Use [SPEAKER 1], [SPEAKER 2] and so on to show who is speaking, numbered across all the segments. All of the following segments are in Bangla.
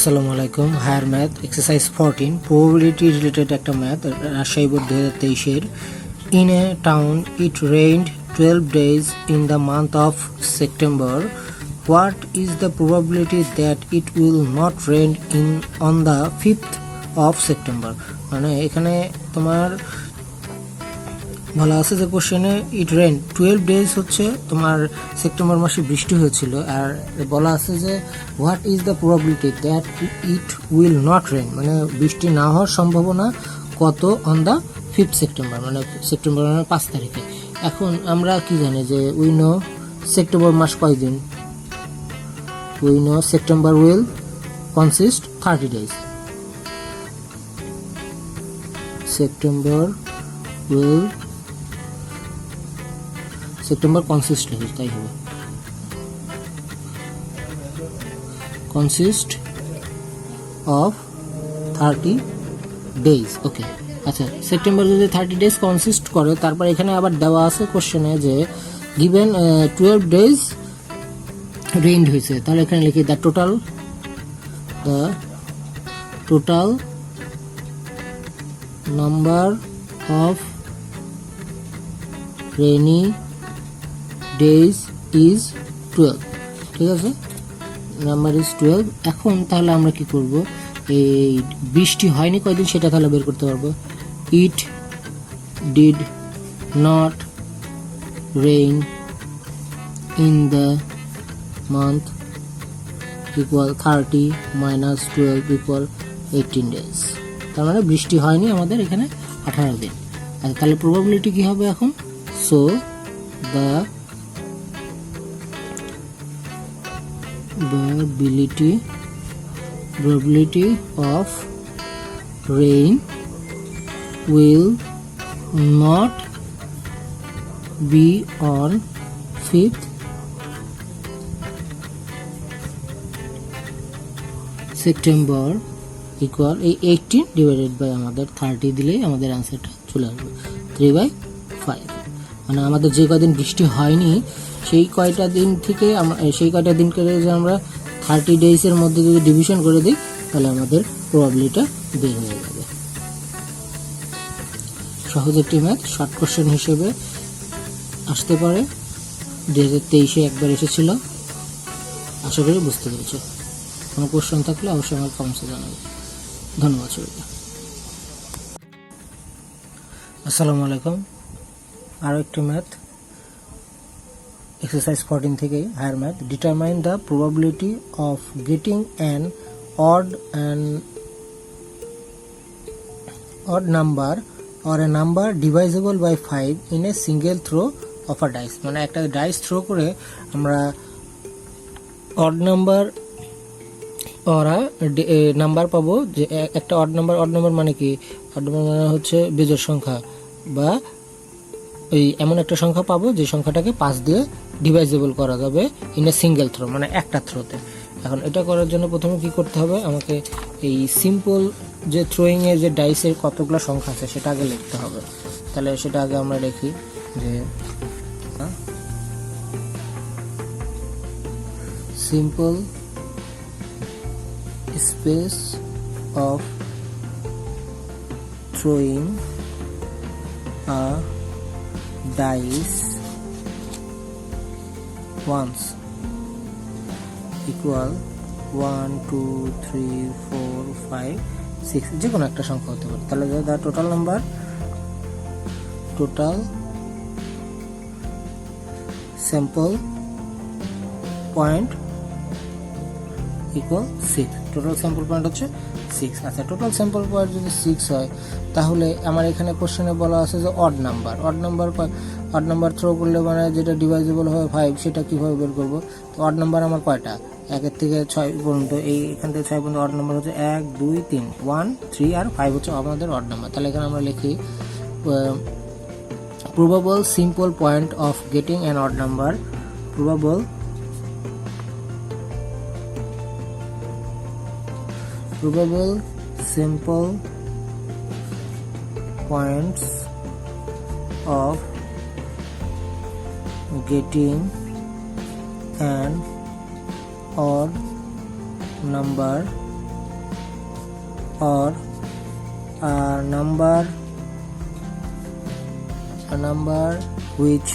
[SPEAKER 1] আসসালামু আলাইকুম। Higher math exercise 14 probability related একটা ম্যাথ, রাজশাহী বোর্ড 2023-এর। In a town it rained 12 days in the month of September. What is the probability that it will not rain on the 5th of September? মানে এখানে তোমার বলা আছে যে কোশ্চেনে ইট রেন 12 days হচ্ছে তোমার সেপ্টেম্বর মাসে বৃষ্টি হয়েছিল, আর বলা আছে যে what is the probability that it will not rain, মানে বৃষ্টি না হওয়ার সম্ভাবনা কত অন দ্য 5th সেপ্টেম্বর, মানে সেপ্টেম্বর 5 তারিখে। এখন আমরা কি জানি যে উই নো সেপ্টেম্বর মাস কয়দিন, we know September will consist 30 days, September will September consist লিখি, তাই হবে কনসিস্ট অফ 30 days। ওকে, আচ্ছা, সেপ্টেম্বর যদি 30 days কনসিস্ট করে, তারপর এখানে আবার দেওয়া আছে কোশ্চেনে যে গিভেন 12 days রেইনড হয়েছে, তাহলে এখানে লিখি the total number of rainy days is 12। ঠিক আছে, নাম্বার ইজ 12। এখন তাহলে আমরা কি করব, এই বৃষ্টি হয়নি কয়দিন সেটা তাহলে বের করতে পারবো। It did not rain in the month equal 30 minus 12 equal 18 days। তার মানে বৃষ্টি হয়নি আমাদের এখানে 18 দিন। আচ্ছা, তাহলে প্রবাবিলিটি কি হবে এখন? So the probability of rain will not be on 5th September equal 18 divided by আমাদের 30 দিলেই আমাদের অ্যান্সারটা চলে আসবে 3/5। মানে আমাদের যে কয়দিন বৃষ্টি হয়নি সেই কয়টা দিন থেকে সেই কয়টা দিনকে যদি আমরা 30 days-এর মধ্যে যদি ডিভিশন করে দিই, তাহলে আমাদের প্রবাবিলিটিটা বের হয়ে যাবে। সহজ একটি ম্যাথ, শর্ট কোশ্চেন হিসেবে আসতে পারে, 2023-এ একবার এসেছিল। আশা করি বুঝতে পেরেছে। কোনো কোশ্চেন থাকলে অবশ্যই আমার কমেন্টসে জানাবে। ধন্যবাদ সবাইকে। আসসালামু আলাইকুম। আরও একটি ম্যাথ এক্সারসাইজ 14 থেকে higher math. Determine the probability of getting an odd number or a number divisible by 5 in a single throw of a dice। মানে একটা ডাইস থ্রো করে আমরা odd number or a number পাবো, যে একটা অড নাম্বার মানে কি, অড নাম্বার মানে হচ্ছে বিজোড় সংখ্যা, বা এই এমন একটা সংখ্যা পাবো যে সংখ্যাটাকে 5 দিয়ে ডিভাইজেবল করা যাবে ইন এ সিঙ্গেল থ্রো, মানে একটা থ্রোতে। এখন এটা করার জন্য প্রথমে কি করতে হবে, আমাকে এই সিম্পল যে থ্রোয়িং এর যে ডাইসের কতগুলো সংখ্যা আছে সেটা আগে লিখতে হবে। তাহলে সেটা আগে আমরা লিখি যে simple space of throwing a dice once equal 1 2 3 4 5 6, যে কোনো একটা সংখ্যা হতে পারে। তাহলে the total sample point equal 6। Total sample point হচ্ছে 6। আচ্ছা, টোটাল স্যাম্পল পয়েন্ট যদি 6 হয়, তাহলে আমার এখানে কোশ্চেনে বলা আছে যে অড নাম্বার থ্রো করলে মানে যেটা ডিভাইজেবল হয় 5, সেটা কীভাবে বের করবো? তো অড নাম্বার আমার কয়টা, 1 থেকে 6 পর্যন্ত, এখান থেকে 6 পর্যন্ত অড নাম্বার হচ্ছে 1 2 3 1 3 আর 5 হচ্ছে আমাদের অড নাম্বার। তাহলে এখানে আমরা লিখি probable simple point of getting an odd number, probable simple points of getting an odd number or a number which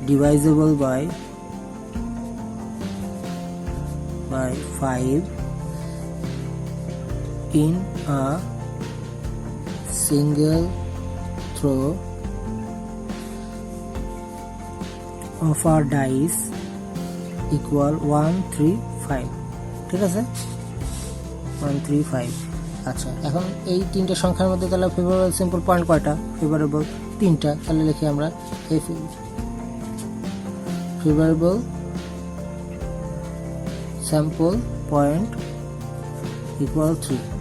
[SPEAKER 1] divisible by 5 in a single throw of a dice equal 1 3 5 ঠিক আছে 1 3 5 আচ্ছা এখন এই তিনটে সংখ্যার মধ্যে তাহলে ফেভারেবল সিম্পল পয়েন্ট কয়টা ফেভারেবল তিনটা তাহলে লিখি আমরা এই favourable sample point equal 3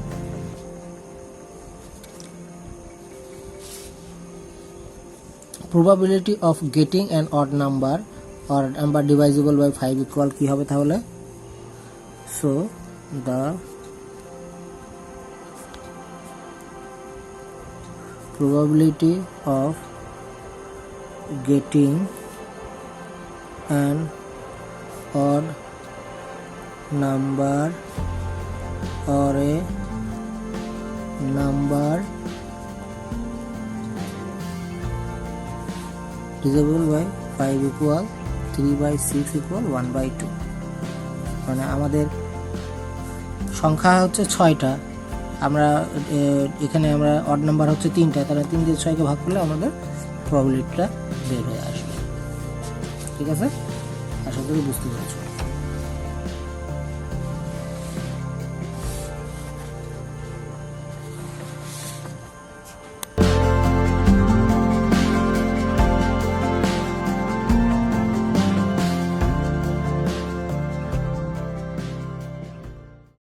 [SPEAKER 1] probability of getting an odd number or number divisible by 5 equal কি হবে তাহলে so the probability of getting an odd number or a number divisible by 5 equal 3 by 6 equal 1 by 2 মানে আমাদের সংখ্যা হচ্ছে 6টা আমরা এখানে আমরা অড নাম্বার হচ্ছে 3টা তাহলে 3 দিয়ে 6 কে ভাগ করলে আমাদের প্রবাবিলিটিটা বের হয়ে আসবে ঠিক আছে আশা করি বুঝতে পেরেছো